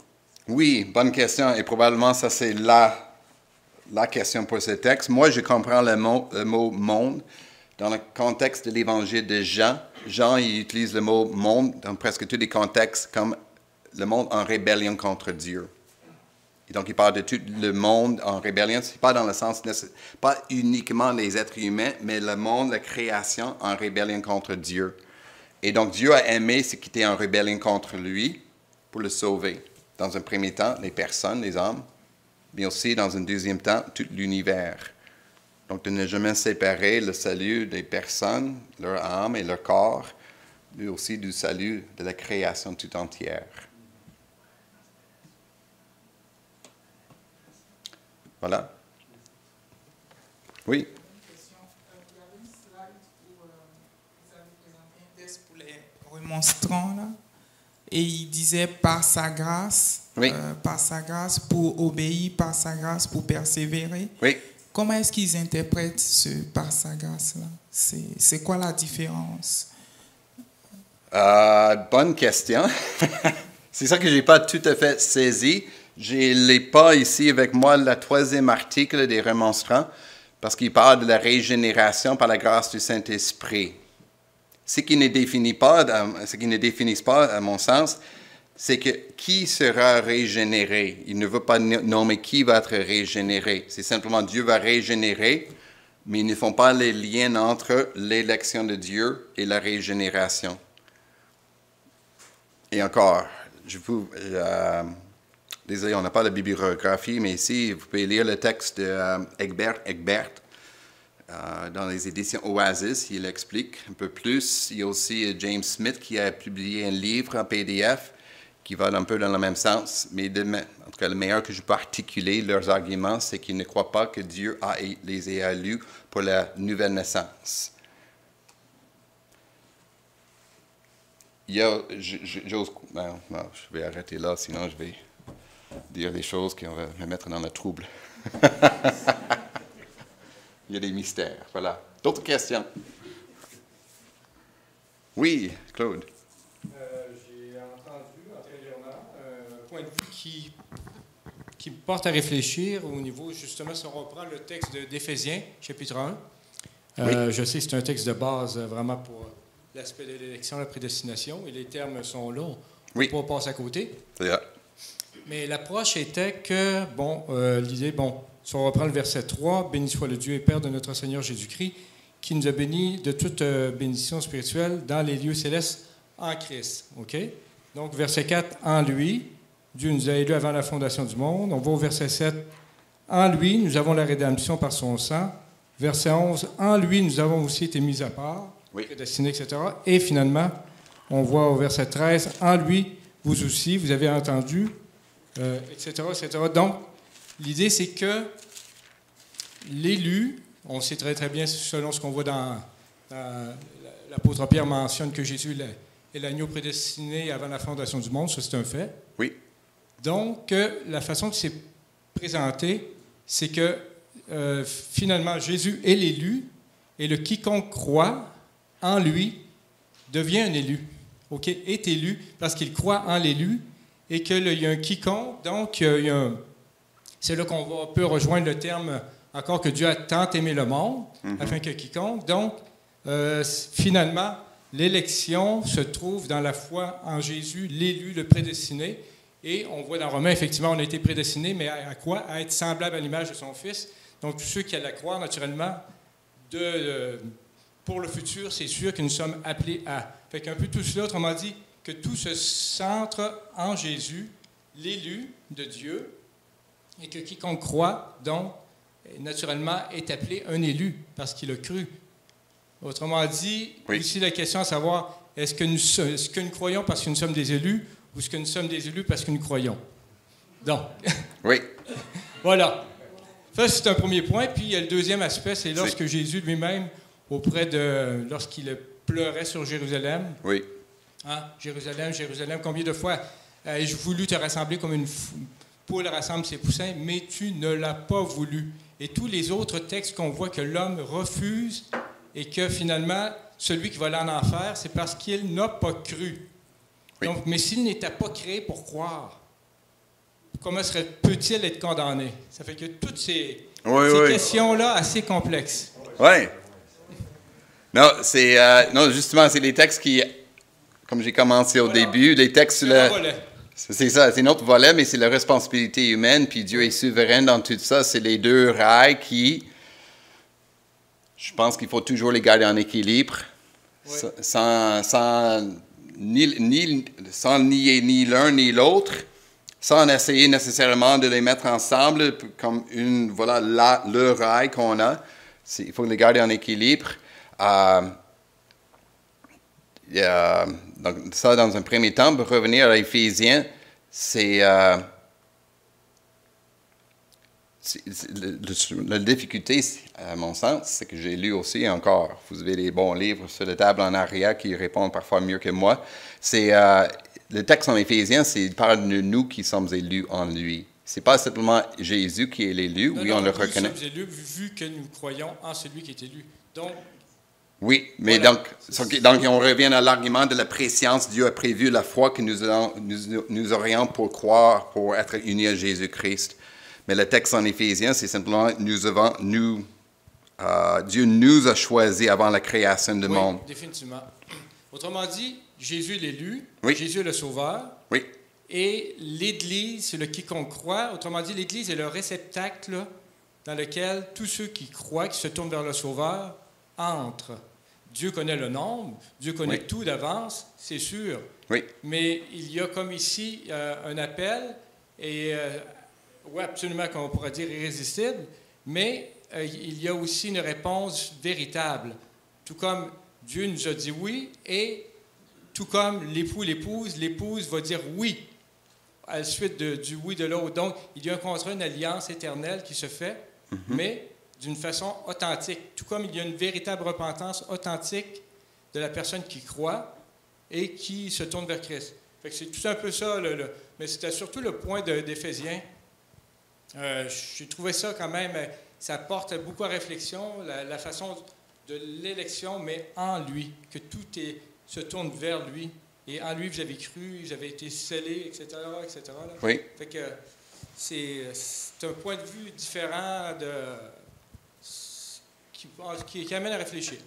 Oui, bonne question. Et probablement, ça, c'est la question pour ce texte. Moi, je comprends le mot « monde » dans le contexte de l'évangile de Jean. Jean, il utilise le mot « monde » dans presque tous les contextes comme le monde en rébellion contre Dieu. Et donc, il parle de tout le monde en rébellion. Ce n'est pas dans le sens, pas uniquement les êtres humains, mais le monde, la création en rébellion contre Dieu. Et donc, Dieu a aimé ce qui était en rébellion contre lui pour le sauver. Dans un premier temps, les personnes, les hommes, mais aussi, dans un deuxième temps, tout l'univers. Donc, de ne jamais séparer le salut des personnes, leur âme et leur corps, mais aussi du salut de la création tout entière. Voilà. Oui. Une question. Il y avait une slide où vous avez présenté un test pour les remonstrants, là, et il disait par sa grâce, oui. Par sa grâce pour obéir, par sa grâce pour persévérer. Oui. Comment est-ce qu'ils interprètent ce par sa grâce-là? C'est quoi la différence? Bonne question. C'est ça que je n'ai pas tout à fait saisi. Je n'ai pas ici avec moi le troisième article des Remonstrants, parce qu'il parle de la régénération par la grâce du Saint-Esprit. Ce qui ne définissent pas, à mon sens, c'est que qui sera régénéré. Il ne veut pas nommer qui va être régénéré. C'est simplement Dieu va régénérer, mais ils ne font pas les liens entre l'élection de Dieu et la régénération. Et encore, désolé, on n'a pas la bibliographie, mais ici, vous pouvez lire le texte d'Egbert dans les éditions Oasis. Il explique un peu plus. Il y a aussi James Smith qui a publié un livre en PDF qui va un peu dans le même sens. Mais en tout cas, le meilleur que je peux articuler leurs arguments, c'est qu'ils ne croient pas que Dieu les ait élus pour la nouvelle naissance. Je vais arrêter là, sinon je vais dire des choses qui vont me mettre dans le trouble. Il y a des mystères, voilà. D'autres questions? Oui, Claude. J'ai entendu antérieurement un point de vue qui me porte à réfléchir au niveau, justement, si on reprend le texte d'Éphésiens, chapitre 1. Oui. Je sais que c'est un texte de base vraiment pour l'aspect de l'élection, la prédestination, et les termes sont là. On ne peut pas passer à côté. C'est ça. Mais l'approche était que, l'idée, si on reprend le verset 3, « Béni soit le Dieu et Père de notre Seigneur Jésus-Christ, qui nous a bénis de toute bénédiction spirituelle dans les lieux célestes en Christ. » OK? Donc, verset 4, « En lui, Dieu nous a élus avant la fondation du monde. » On va au verset 7, « En lui, nous avons la rédemption par son sang. » Verset 11, « En lui, nous avons aussi été mis à part, prédestinés, etc. » Et finalement, on voit au verset 13, « En lui, vous aussi, vous avez entendu, etc., etc. » Donc, l'idée, c'est que l'élu, on sait très, très bien, selon ce qu'on voit dans l'apôtre Pierre mentionne que Jésus est l'agneau prédestiné avant la fondation du monde, ça c'est un fait. Oui. Donc, la façon que c'est présenté, c'est que finalement, Jésus est l'élu, et le quiconque croit en lui devient un élu. OK? Est élu parce qu'il croit en l'élu, et qu'il y a un quiconque, donc c'est là qu'on peut rejoindre le terme encore que Dieu a tant aimé le monde, afin que quiconque. Donc, finalement, l'élection se trouve dans la foi en Jésus, l'élu, le prédestiné. Et on voit dans Romains, effectivement, on a été prédestiné, mais à quoi? À être semblable à l'image de son Fils. Donc, tous ceux qui allaient croire, naturellement, pour le futur, c'est sûr que nous sommes appelés à. Fait qu'un peu tout cela, autrement dit, que tout se centre en Jésus, l'élu de Dieu, et que quiconque croit, donc, naturellement, est appelé un élu, parce qu'il a cru. Autrement dit, ici, la question à savoir, est-ce que nous croyons parce que nous sommes des élus, ou est-ce que nous sommes des élus parce que nous croyons? Donc, oui. Voilà. Ça, c'est un premier point. Puis, il y a le deuxième aspect, c'est lorsque Jésus lui-même, lorsqu'il pleurait sur Jérusalem. Oui. Hein? Jérusalem, Jérusalem, combien de fois ai-je voulu te rassembler comme une poule rassemble ses poussins, mais tu ne l'as pas voulu. Et tous les autres textes qu'on voit que l'homme refuse et que finalement, celui qui va aller en enfer, c'est parce qu'il n'a pas cru. Oui. Donc, mais s'il n'était pas créé pour croire, comment peut-il être condamné? Ça fait que toutes ces questions-là assez complexes. Oui. Non, non, justement, c'est les textes qui, comme j'ai commencé au début, les textes... C'est ça, c'est notre volet, mais c'est la responsabilité humaine, puis Dieu est souverain dans tout ça. C'est les deux rails qui, je pense qu'il faut toujours les garder en équilibre, sans nier ni l'un ni l'autre, sans essayer nécessairement de les mettre ensemble comme le rail qu'on a. Il faut les garder en équilibre. Donc, ça, dans un premier temps, pour revenir à Éphésiens, la difficulté, à mon sens, c'est que j'ai lu aussi encore. Vous avez des bons livres sur la table en arrière qui répondent parfois mieux que moi. Le texte en Éphésiens, il parle de nous qui sommes élus en lui. Ce n'est pas simplement Jésus qui est l'élu, on le reconnaît. Nous sommes élus vu que nous croyons en celui qui est élu. Donc, Oui, mais Voilà. donc on revient à l'argument de la préscience. Dieu a prévu la foi que nous aurions pour croire, pour être unis à Jésus-Christ. Mais le texte en Éphésiens, c'est simplement Dieu nous a choisis avant la création du Oui, monde. définitivement. Autrement dit, Jésus est l'élu, Oui. Jésus est le sauveur, Oui, et l'Église, c'est le quiconque croit. Autrement dit, l'Église est le réceptacle dans lequel tous ceux qui croient, qui se tournent vers le sauveur, entrent. Dieu connaît le nombre, Dieu connaît Oui. tout d'avance, c'est sûr. oui, Mais il y a comme ici un appel, et oui, absolument, qu'on pourrait dire irrésistible, mais il y a aussi une réponse véritable. Tout comme Dieu nous a dit oui, et tout comme l'époux, l'épouse va dire oui à la suite du oui de l'autre. Donc, il y a un contrat, une alliance éternelle qui se fait, mais d'une façon authentique. Tout comme il y a une véritable repentance authentique de la personne qui croit et qui se tourne vers Christ. Fait que c'est tout un peu ça, mais c'était surtout le point d'Éphésiens. J'ai trouvé ça quand même, ça porte beaucoup à réflexion, la façon de l'élection, mais en lui, que tout se tourne vers lui. Et en lui, vous avez cru, vous avez été scellés, etc. etc. Là. oui. Fait que c'est un point de vue différent qui amène à réfléchir.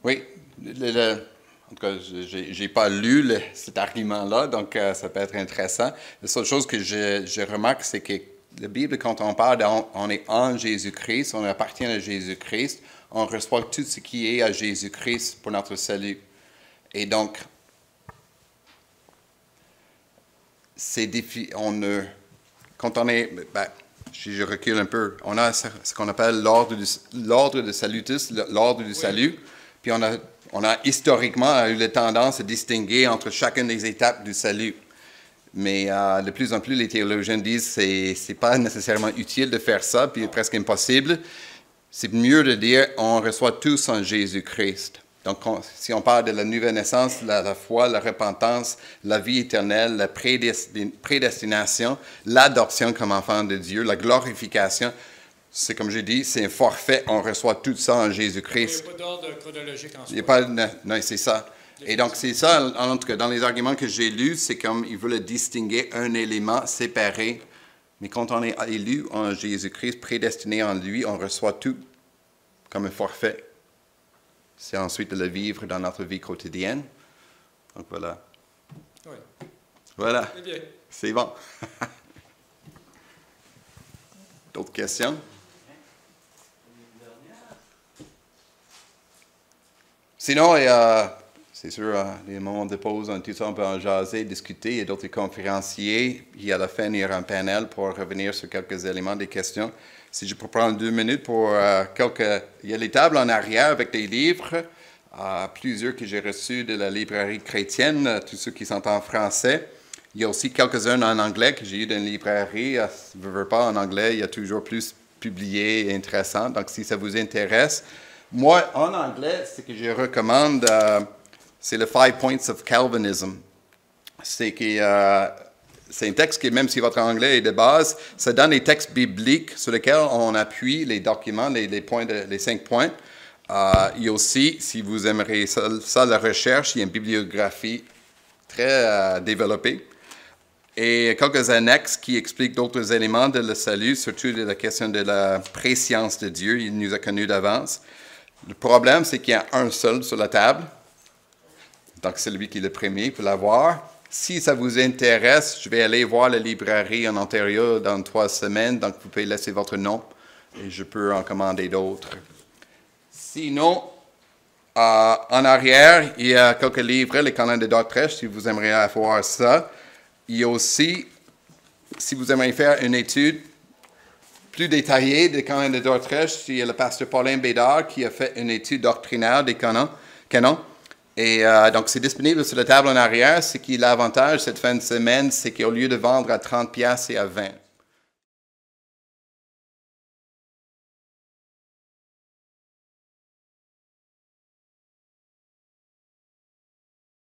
Oui, en tout cas, je n'ai pas lu cet argument-là, donc ça peut être intéressant. La seule chose que je remarque, c'est que la Bible, quand on parle on est en Jésus-Christ, on appartient à Jésus-Christ, on reçoit tout ce qui est à Jésus-Christ pour notre salut. Et donc, c'est difficile. Quand on est... je recule un peu. On a ce qu'on appelle l'ordre de salutis, l'ordre du salut. Puis on a historiquement eu la tendance à distinguer entre chacune des étapes du salut. Mais de plus en plus, les théologiens disent que ce n'est pas nécessairement utile de faire ça, puis presque impossible. C'est mieux de dire on reçoit tous en Jésus-Christ. Donc, si on parle de la nouvelle naissance, la foi, la repentance, la vie éternelle, la prédestination, l'adoption comme enfant de Dieu, la glorification, c'est comme j'ai dit, c'est un forfait, on reçoit tout ça en Jésus-Christ. Il n'y a pas d'ordre chronologique en soi. Il n'y a pas, non, c'est ça. Et donc, c'est ça, en tout cas, dans les arguments que j'ai lus, c'est comme ils veulent distinguer un élément séparé. Mais quand on est élu en Jésus-Christ, prédestiné en lui, on reçoit tout comme un forfait. C'est ensuite de le vivre dans notre vie quotidienne. Donc, voilà. Oui. Voilà. C'est bien. C'est bon. D'autres questions? Sinon, c'est sûr, les moments de pause, tout ça, on peut en jaser, discuter. Il y a d'autres conférenciers. Puis à la fin, il y aura un panel pour revenir sur quelques éléments des questions. Si je peux prendre 2 minutes pour il y a les tables en arrière avec des livres, plusieurs que j'ai reçus de la librairie chrétienne, tous ceux qui sont en français. Il y a aussi quelques-uns en anglais que j'ai eu dans une librairie. Si vous ne voulez pas en anglais, il y a toujours plus publié et intéressant. Donc, si ça vous intéresse. Moi, en anglais, ce que je recommande, c'est le 5 Points of Calvinism. C'est un texte qui, même si votre anglais est de base, ça donne des textes bibliques sur lesquels on appuie les documents, les 5 points. Il y a aussi, si vous aimeriez ça, la recherche, il y a une bibliographie très développée. Et quelques annexes qui expliquent d'autres éléments de le salut, surtout de la question de la préscience de Dieu. Il nous a connus d'avance. Le problème, c'est qu'il y a un seul sur la table. Donc, celui qui est le premier peut l'avoir. Si ça vous intéresse, je vais aller voir la librairie en Ontario dans 3 semaines. Donc, vous pouvez laisser votre nom et je peux en commander d'autres. Sinon, en arrière, il y a quelques livres, les canons de Dordrecht, si vous aimeriez avoir ça. Il y a aussi, si vous aimeriez faire une étude plus détaillée des canons de Dordrecht, il y a le pasteur Paulin Bédard qui a fait une étude doctrinaire des canons. Et donc, c'est disponible sur la table en arrière. Ce qui est l'avantage cette fin de semaine, c'est qu'au lieu de vendre à 30$ et à 20$.